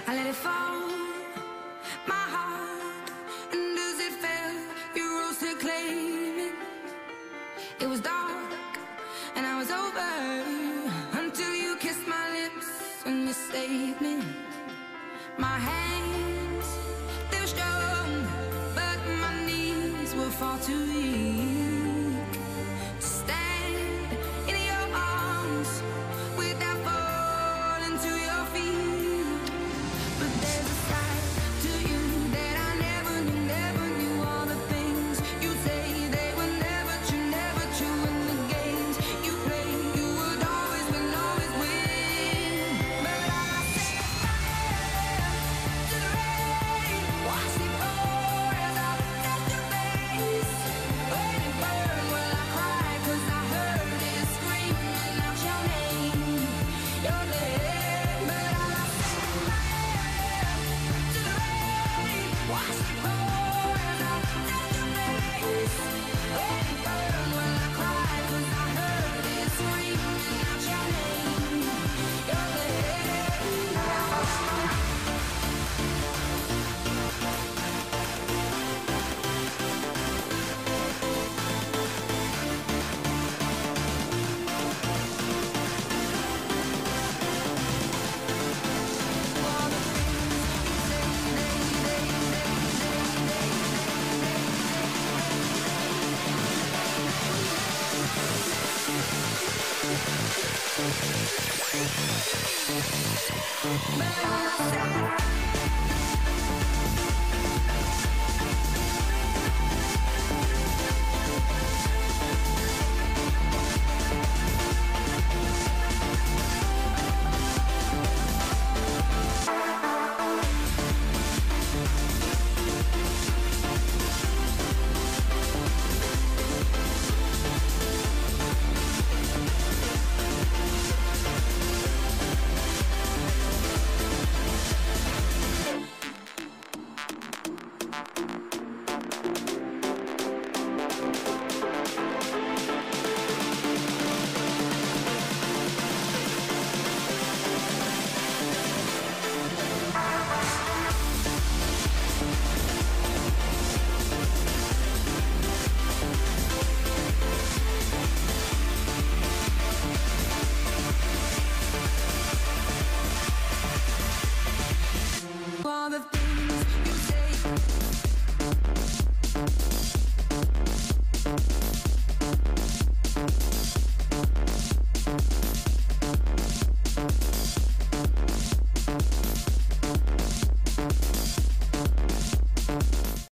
I let it fall, my heart, and as it fell, you rose to claim it. It was dark, and I was over, until you kissed my lips and you saved me. My hands, they were strong, but my knees were far too weak to stand in your arms without falling to your feet. But there's a side to you that I never knew. All the things you say, they were never true. And the games you play, you would always win. But I set fire to the rain, watch it pour as I touched your face. When it burned, well I cried 'cause I heard it screaming out your name, your name. But I set fire to the rain, watch it pour as I touched your face. When it burned, well I cried 'cause I heard it screaming out your name, your name. But I said